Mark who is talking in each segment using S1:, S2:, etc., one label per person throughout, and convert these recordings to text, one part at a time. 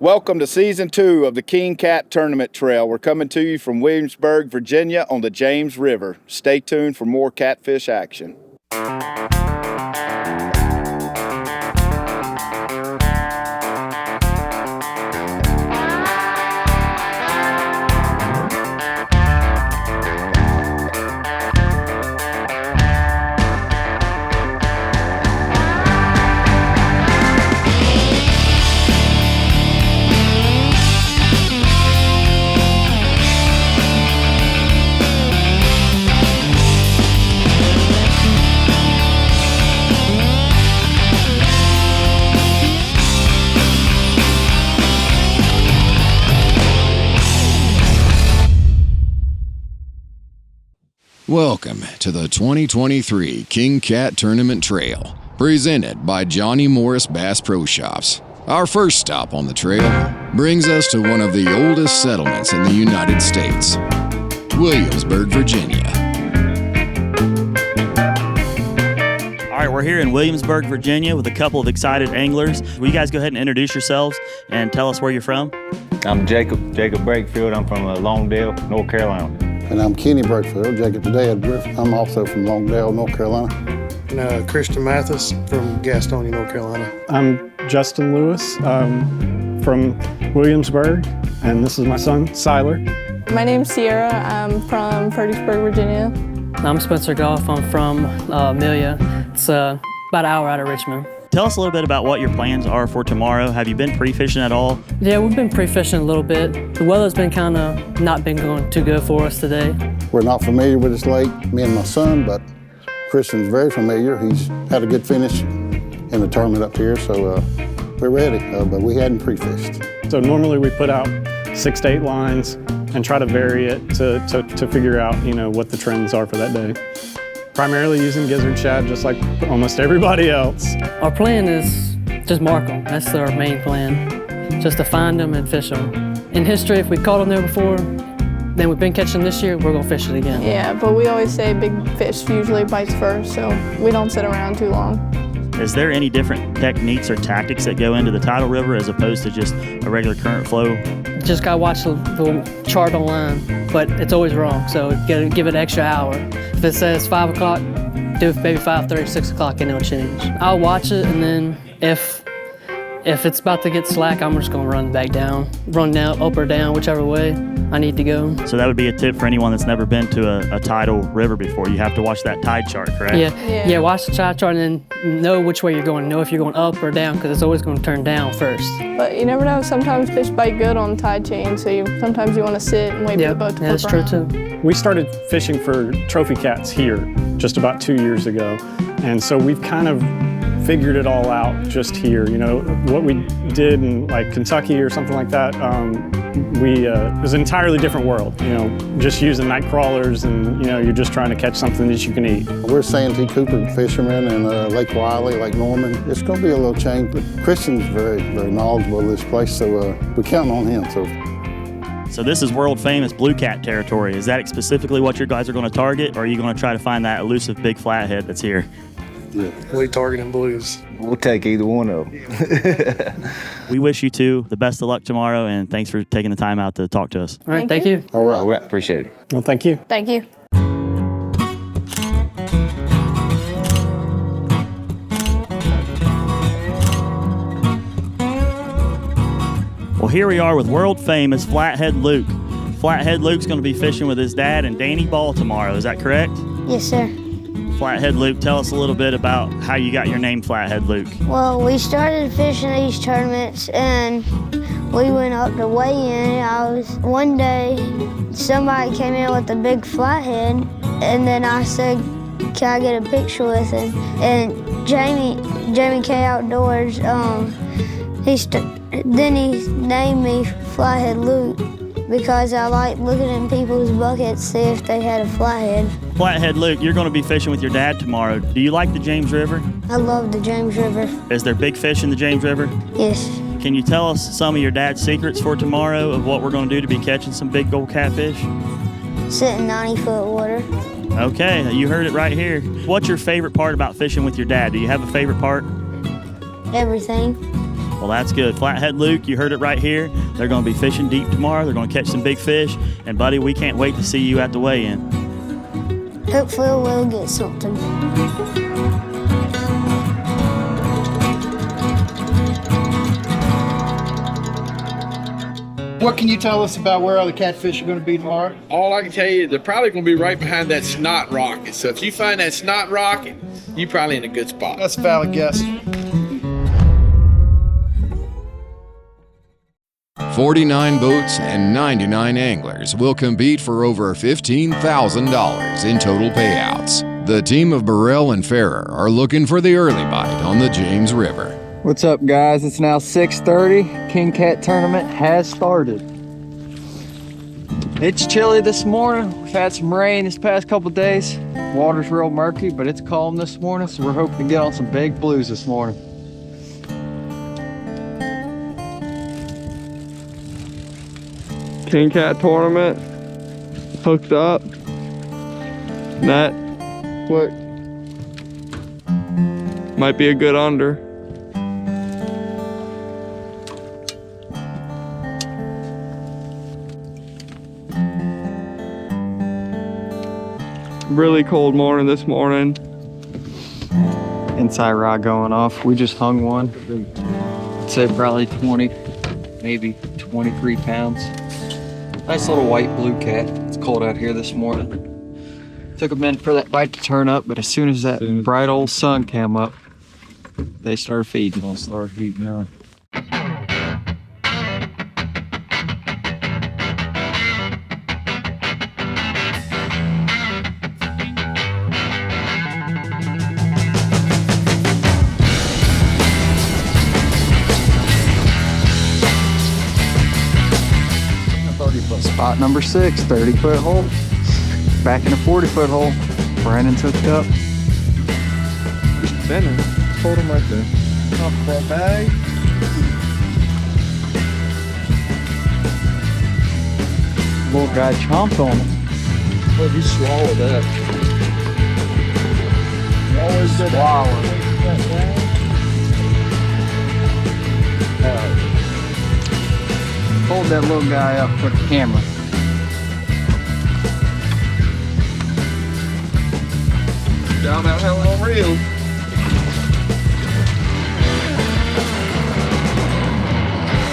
S1: Welcome to Season 2 of the King Cat Tournament Trail. We're coming to you from Williamsburg, Virginia on the James River. Stay tuned for more catfish action.
S2: Welcome to the 2023 King Cat Tournament Trail, presented by Johnny Morris Bass Pro Shops. Our first stop on the trail brings us to one of the oldest settlements in the United States, Williamsburg, Virginia.
S3: All right, we're here in Williamsburg, Virginia with a couple of excited anglers. Will you guys go ahead and introduce yourselves and tell us where you're from?
S4: I'm Jacob Brakefield. I'm from Longdale, North Carolina.
S5: And I'm Kenny Brakefield, Jacob's dad. I'm also from Longdale, North Carolina.
S6: And Christian Mathis from Gastonia, North Carolina.
S7: I'm Justin Lewis from Williamsburg, and this is my son, Siler.
S8: My name's Sierra. I'm from Fredericksburg, Virginia.
S9: I'm Spencer Goff. I'm from Amelia. It's about an hour out of Richmond.
S3: Tell us a little bit about what your plans are for tomorrow. Have you been pre-fishing at all?
S9: Yeah, we've been pre-fishing a little bit. The weather's been kind of not been going too good for us today.
S5: We're not familiar with this lake, me and my son, but Christian's very familiar. He's had a good finish in the tournament up here, so we're ready, but we hadn't pre-fished.
S7: So normally we put out 6 to 8 lines and try to vary it to figure out, what the trends are for that day. Primarily using gizzard shad, just like almost everybody else.
S9: Our plan is just mark them. That's our main plan, just to find them and fish them. In history, if we caught them there before, then we've been catching this year, we're gonna fish it again.
S8: Yeah, but we always say big fish usually bites first, so we don't sit around too long.
S3: Is there any different techniques or tactics that go into the tidal river as opposed to just a regular current flow?
S9: Just gotta watch the chart online, but it's always wrong, so you gotta give it an extra hour. If it says 5 o'clock, do maybe 5:30, 6 o'clock, and it'll change. I'll watch it, and then if it's about to get slack, I'm just gonna run back down. Run down, up or down, whichever way I need to go.
S3: So that would be a tip for anyone that's never been to a tidal river before. You have to watch that tide chart, correct?
S9: Yeah, watch the tide chart and then know which way you're going. Know if you're going up or down, because it's always going to turn down first.
S8: But you never know, sometimes fish bite good on tide chain, so sometimes you want to sit and wait for the boat to flip
S9: that's true
S8: around.
S9: too.
S7: We started fishing for trophy cats here just about 2 years ago, and so we've kind of figured it all out just here. What we did in like Kentucky or something like that, it was an entirely different world. Just using night crawlers, and you're just trying to catch something that you can eat.
S5: We're Santee Cooper fishermen in Lake Wiley, Lake Norman. It's going to be a little change, but Christian's very, very knowledgeable of this place, so we count on him.
S3: So this is world famous blue cat territory. Is that specifically what your guys are going to target, or are you going to try to find that elusive big flathead that's here?
S6: Yeah. We targeting blues.
S4: We'll take either one of them.
S3: We wish you two the best of luck tomorrow, and thanks for taking the time out to talk to us.
S9: All right, thank you.
S5: All right.
S4: Appreciate it.
S7: Well, thank you.
S8: Thank you.
S3: Well, here we are with world famous Flathead Luke. Flathead Luke's going to be fishing with his dad and Danny Ball tomorrow. Is that correct?
S10: Yes, sir.
S3: Flathead Luke, tell us a little bit about how you got your name Flathead Luke.
S10: Well, we started fishing these tournaments and we went up to weigh in. One day, somebody came in with a big flathead, and then I said, can I get a picture with him? And Jamie K Outdoors, then he named me Flathead Luke because I like looking in people's buckets, see if they had a flathead.
S3: Flathead Luke, you're going to be fishing with your dad tomorrow. Do you like the James River?
S10: I love the James River.
S3: Is there big fish in the James River?
S10: Yes.
S3: Can you tell us some of your dad's secrets for tomorrow of what we're going to do to be catching some big gold catfish?
S10: Sit in 90-foot water.
S3: Okay, you heard it right here. What's your favorite part about fishing with your dad? Do you have a favorite part?
S10: Everything.
S3: Well, that's good. Flathead Luke, you heard it right here. They're going to be fishing deep tomorrow. They're going to catch some big fish. And, buddy, we can't wait to see you at the weigh-in.
S10: Hopefully we'll get something.
S11: What can you tell us about where all the catfish are going to be tomorrow?
S12: All I can tell you, they're probably going to be right behind that snot rocket. So if you find that snot rocket, you're probably in a good spot.
S11: That's a valid guess.
S2: 49 boats and 99 anglers will compete for over $15,000 in total payouts. The team of Burrell and Ferrer are looking for the early bite on the James River.
S13: What's up, guys? It's now 6:30. King Cat tournament has started. It's chilly this morning. We've had some rain this past couple days. Water's real murky, but it's calm this morning, so we're hoping to get on some big blues this morning.
S14: King Cat tournament hooked up. That what might be a good under. Really cold morning this morning.
S13: Inside rod going off. We just hung one. I'd say probably 20, maybe 23 pounds. Nice little white blue cat. It's cold out here this morning. Took a minute for that bite to turn up, but as soon as that bright old sun came up, they started feeding. They'll start feeding on. Spot number 6, 30-foot hole. Back in a 40-foot hole. Brandon's hooked up.
S14: Spinning. Hold him right there.
S13: Off that bag. Little guy chomped on him. Oh, he swallowed that. Always swallowed. Hold that little guy up for the camera.
S14: Down that hell on reel.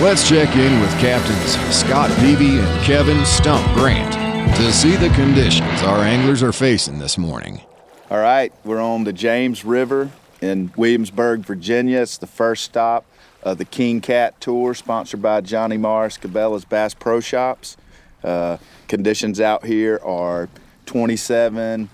S2: Let's check in with Captains Scott Peavy and Kevin Stump Grant to see the conditions our anglers are facing this morning.
S1: All right, we're on the James River in Williamsburg, Virginia. It's the first stop of the King Cat Tour, sponsored by Johnny Morris Cabela's Bass Pro Shops. Conditions out here are 27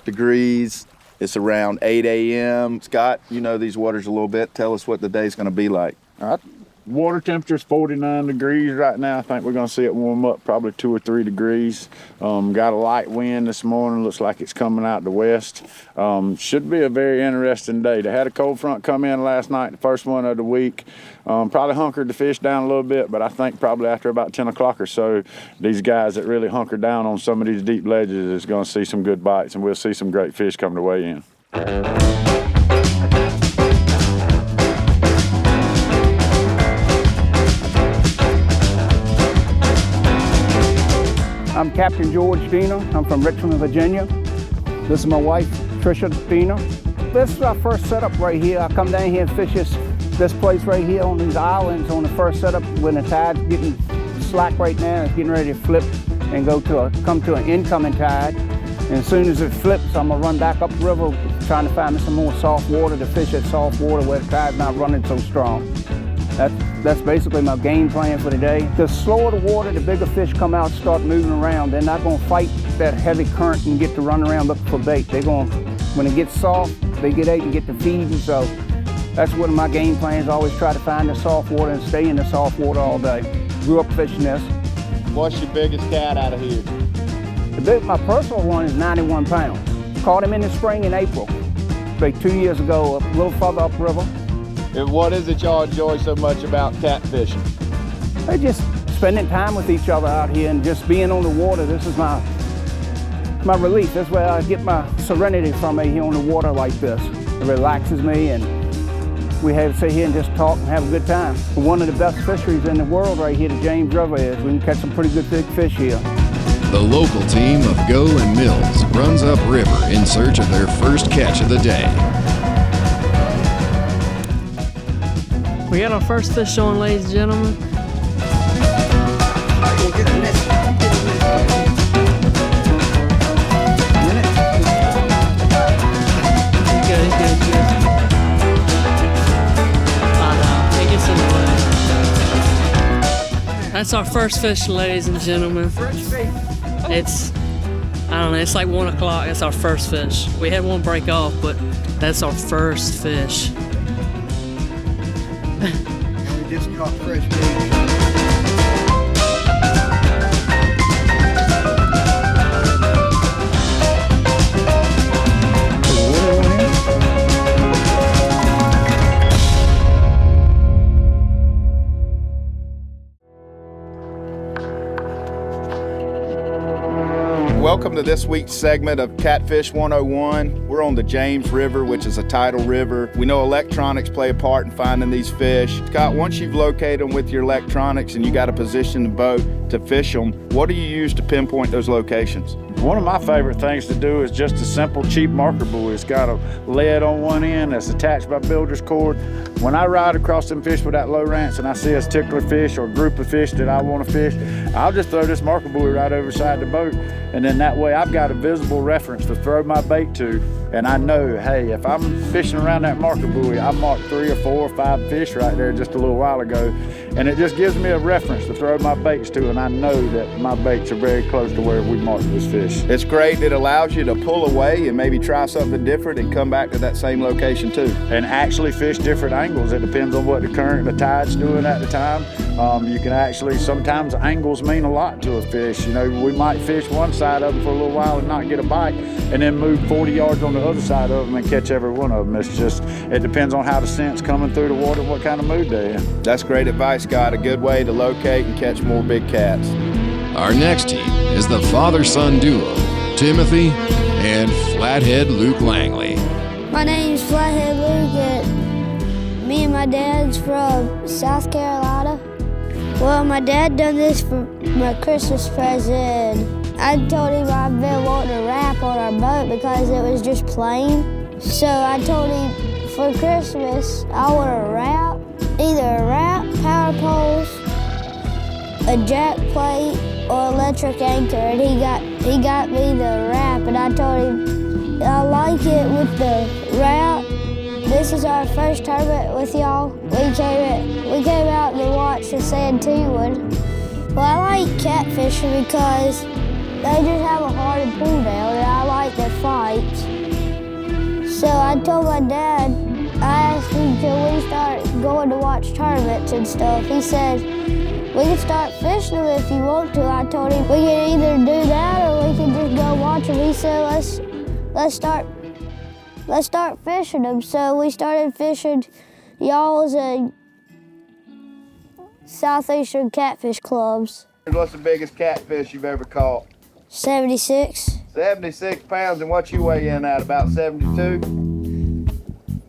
S1: degrees. It's around 8 a.m. Scott, you know these waters a little bit. Tell us what the day's going to be like.
S15: All right. Water temperature is 49 degrees right now. I think we're going to see it warm up probably 2 or 3 degrees. Got a light wind this morning. Looks like it's coming out the west. Should be a very interesting day. They had a cold front come in last night, the first one of the week. Probably hunkered the fish down a little bit, but I think probably after about 10 o'clock or so, these guys that really hunker down on some of these deep ledges is going to see some good bites, and we'll see some great fish come to weigh in.
S16: I'm Captain George Dina. I'm from Richmond, Virginia. This is my wife, Tricia Dina. This is our first setup right here. I come down here and fish this place right here on these islands on the first setup when the tide's getting slack right now. It's getting ready to flip and come to an incoming tide. And as soon as it flips, I'm gonna run back up river trying to find me some more soft water to fish at soft water where the tide's not running so strong. That's basically my game plan for the day. The slower the water, the bigger fish come out, start moving around. They're not gonna fight that heavy current and get to run around looking for bait. When it gets soft, they get out and get to feeding. So that's one of my game plans. I always try to find the soft water and stay in the soft water all day. Grew up fishing this.
S1: What's your biggest cat out of here?
S16: My personal one is 91 pounds. Caught him in the spring in April, like 2 years ago, a little further upriver.
S1: And what is it y'all enjoy so much about catfishing?
S16: They just spending time with each other out here and just being on the water. This is my relief. That's where I get my serenity from here on the water like this. It relaxes me, and We have to sit here and just talk and have a good time. One of the best fisheries in the world right here, the James River is. We can catch some pretty good big fish here.
S2: The local team of Go and Mills runs upriver in search of their first catch of the day.
S9: We got our first fish on, ladies and gentlemen. That's our first fish, ladies and gentlemen. It's, I don't know, it's like 1 o'clock. That's our first fish. We had one break off, but that's our first fish.
S11: We just caught fresh bait.
S1: Welcome to this week's segment of Catfish 101. We're on the James River, which is a tidal river. We know electronics play a part in finding these fish. Scott, once you've located them with your electronics and you got to position the boat to fish them, what do you use to pinpoint those locations?
S15: One of my favorite things to do is just a simple cheap marker buoy. It's got a lead on one end that's attached by builder's cord. When I ride across them fish with that low rance and I see a particular fish or a group of fish that I want to fish, I'll just throw this marker buoy right over the side of the boat. And then that way I've got a visible reference to throw my bait to. And I know, hey, if I'm fishing around that marker buoy, I marked 3 or 4 or 5 fish right there just a little while ago. And it just gives me a reference to throw my baits to, and I know that my baits are very close to where we marked those fish.
S1: It's great. It allows you to pull away and maybe try something different and come back to that same location too.
S15: And actually fish different angles. It depends on what the current, the tide's doing at the time. You can actually, sometimes angles mean a lot to a fish. You know, we might fish one side of them for a little while and not get a bite, and then move 40 yards on the other side of them and catch every one of them. It's just, it depends on how the scent's coming through the water, what kind of mood they're in.
S1: That's great advice, Scott. A good way to locate and catch more big cats.
S2: Our next team is the father-son duo, Timothy and Flathead Luke Langley.
S10: My name's Flathead Luke, and me and my dad's from South Carolina. Well, my dad done this for my Christmas present. I told him I've been wanting a wrap on our boat because it was just plain. So I told him for Christmas I want a wrap, either a wrap, power poles, a jack plate, or electric anchor. And he got me the wrap, and I told him I like it with the wrap. This is our first tournament with y'all. We came out and watched the S2E1. Well, I like catfishing because they just have a hard to pull down, and I like their fights. So I told my dad, I asked him, can we start going to watch tournaments and stuff? He said, we can start fishing them if you want to. I told him we can either do that or we can just go watch them. He said, let's start fishing them. So we started fishing y'all's and Southeastern Catfish Clubs.
S1: What's the biggest catfish you've ever caught?
S10: 76.
S1: 76 pounds, and what you weigh in at, about 72?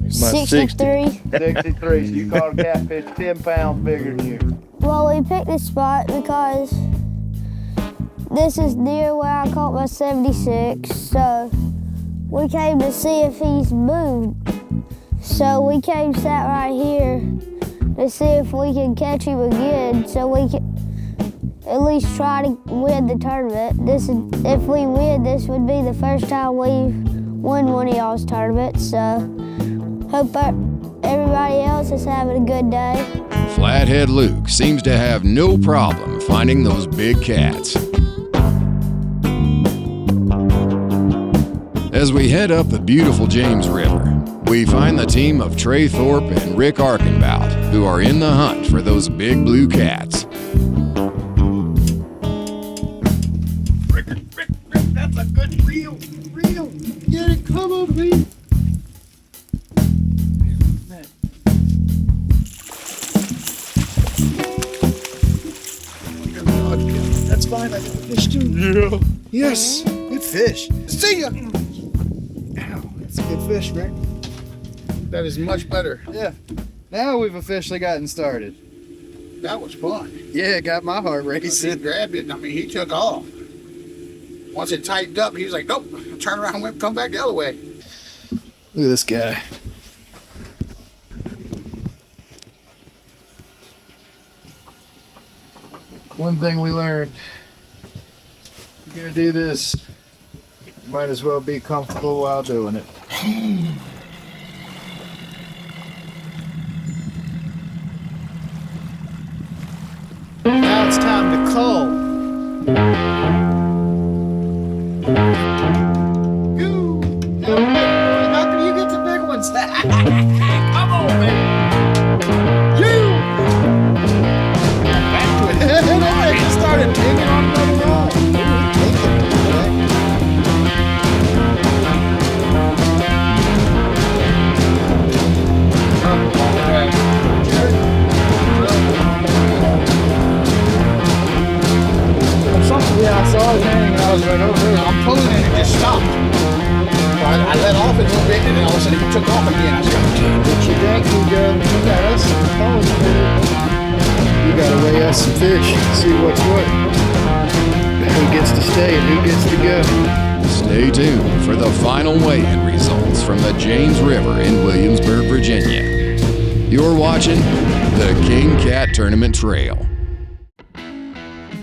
S10: 63.
S1: 63, so you caught a catfish 10 pounds bigger than you.
S10: Well, we picked this spot because this is near where I caught my 76, so we came to see if he's moved. So we came sat right here to see if we can catch him again, so we can at least try to win the tournament. If we win, this would be the first time we've won one of y'all's tournaments, so hope everybody else is having a good day.
S2: Flathead Luke seems to have no problem finding those big cats. As we head up the beautiful James River, we find the team of Trey Thorpe and Rick Arkenbout, who are in the hunt for those big blue cats.
S11: Rick, that's a good reel. Get it, come on, please. That's fine, I got the fish too. Yeah. Yes, good fish. See ya. Ow, that's a good fish, Rick. That is much better. Yeah.
S17: Now we've officially gotten started.
S11: That was fun.
S17: Yeah, it got my heart
S11: He
S17: racing.
S11: grabbed it, and I mean, he took off. Once it tightened up, he was like, nope. Turn around and come back the other way.
S17: Look at this guy. One thing we learned, if you're gonna do this, you might as well be comfortable while doing it. Now it's time to cull. How can you get the big ones? Come on, man. You! It just started digging on another rod. Yeah, I saw it hanging. I was right over there.
S11: I'm pulling it and it just stopped. I let off it a little bit, and then all of a sudden it took off again. I was like,
S17: what you think you got us some phones, man. You gotta weigh us some fish, see what's what. Who gets to stay and who gets to go.
S2: Stay tuned for the final weigh-in results from the James River in Williamsburg, Virginia. You're watching the King Cat Tournament Trail.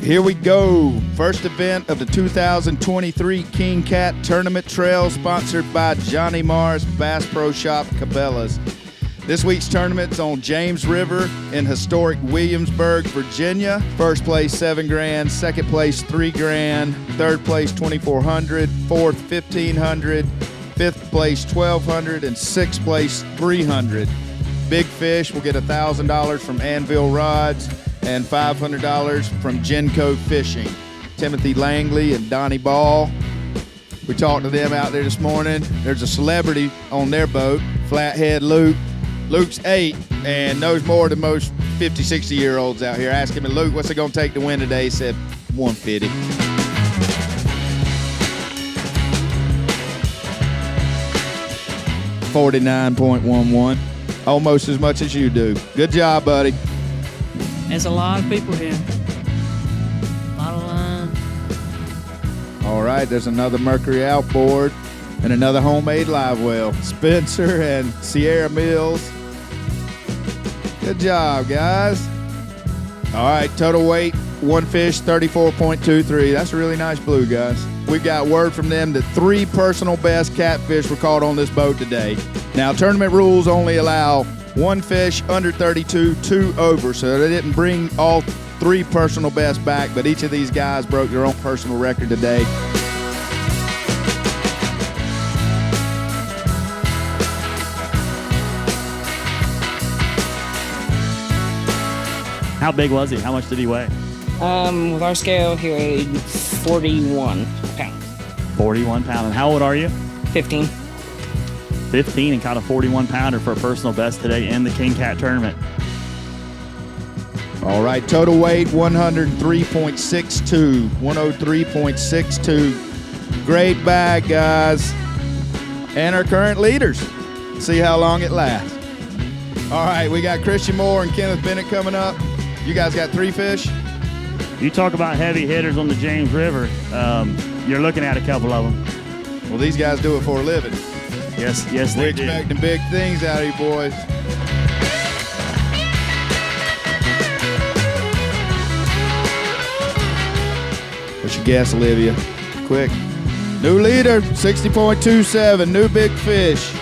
S1: Here we go. First event of the 2023 King Cat Tournament Trail, sponsored by Johnny Morris Bass Pro Shop, Cabela's. This week's tournament's on James River in historic Williamsburg, Virginia. First place, $7,000. Second place, $3,000. Third place, $2,400. Fourth, $1,500. Fifth place, $1,200. And sixth place, $300. Big fish will get $1,000 from Anvil Rods and $500 from Genco Fishing. Timothy Langley and Donnie Ball. We talked to them out there this morning. There's a celebrity on their boat, Flathead Luke. Luke's 8 and knows more than most 50, 60-year-olds out here. Ask him, Luke, what's it going to take to win today? He said, 150. $49.11. Almost as much as you do. Good job, buddy.
S9: There's a lot of people here. A lot of line.
S1: All right, there's another Mercury outboard and another homemade live well. Spencer and Sierra Mills. Good job, guys. All right, total weight, one fish, 34.23. That's a really nice blue, guys. We've got word from them that 3 personal best catfish were caught on this boat today. Now, tournament rules only allow 1 fish under 32, 2 over, so they didn't bring all 3 personal bests back, but each of these guys broke their own personal record today.
S3: How big was he? How much did he weigh?
S18: With our scale, he weighed 41 pounds.
S3: 41 pounds. And how old are you?
S18: 15.
S3: 15 and caught a 41 pounder for a personal best today in the King Cat tournament.
S1: All right, total weight 103.62. 103.62. Great bag, guys. And our current leaders. See how long it lasts. All right, we got Christian Moore and Kenneth Bennett coming up. You guys got 3 fish?
S3: You talk about heavy hitters on the James River. You're looking at a couple of them.
S1: Well, these guys do it for a living.
S3: Yes,
S1: We're
S3: they do.
S1: expecting big things out of you boys. What's your guess, Olivia? Quick. New leader, 60.27. New big fish.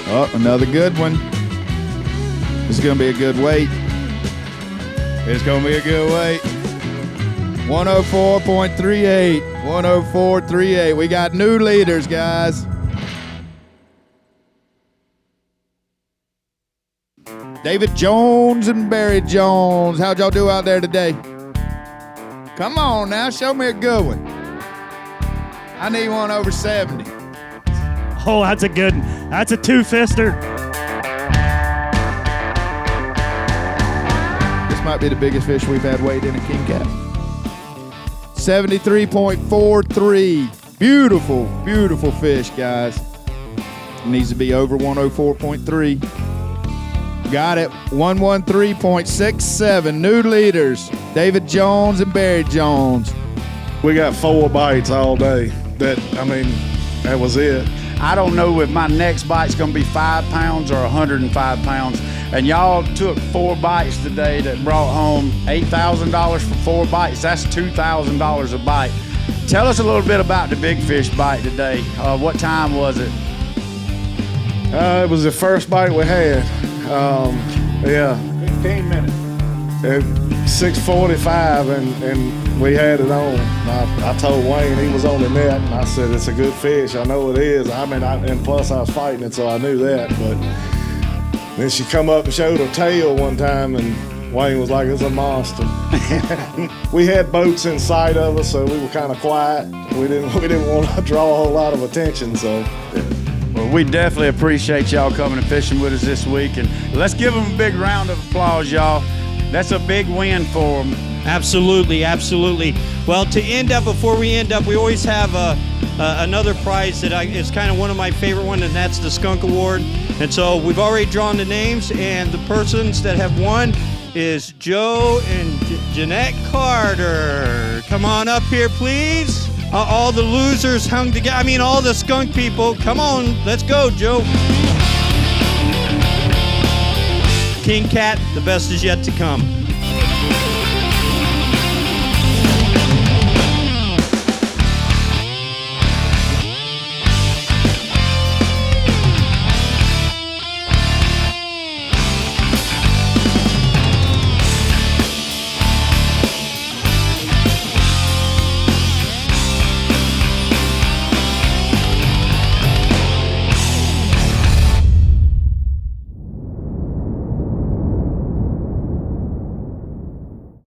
S1: Oh, another good one. This is going to be a good weight. It's going to be a good weight. 104.38. 104.38. We got new leaders, guys. David Jones and Barry Jones. How'd y'all do out there today? Come on now, show me a good one. I need one over 70.
S3: Oh, that's a good one. That's a 2-fister.
S1: This might be the biggest fish we've had weighed in a king cat. 73.43. Beautiful, beautiful fish, guys. It needs to be over 104.3. Got it. 113.67. New leaders, David Jones and Barry Jones.
S19: We got 4 bites all day. That was it.
S20: I don't know if my next bite's gonna be 5 pounds or 105 pounds. And y'all took 4 bites today that brought home $8,000 for 4 bites. That's $2,000 a bite. Tell us a little bit about the big fish bite today. What time was it?
S19: It was the first bite we had.
S20: 15 minutes.
S19: At 6:45 and we had it on. I told Wayne, he was on the net, and I said, it's a good fish. I know it is. And plus I was fighting it, so I knew that. But then she come up and showed her tail one time, and Wayne was like, it's a monster. We had boats in sight of us, so we were kind of quiet. We didn't want to draw a whole lot of attention, so.
S20: Well, we definitely appreciate y'all coming and fishing with us this week, and let's give them a big round of applause, y'all. That's a big win for them.
S21: Absolutely, absolutely. Well, before we end up, we always have another prize that is kind of one of my favorite ones, and that's the Skunk Award. And so we've already drawn the names, and the persons that have won is Joe and Jeanette Carter. Come on up here, please. All the losers hung together. All the skunk people. Come on, let's go, Joe. King Cat, the best is yet to come.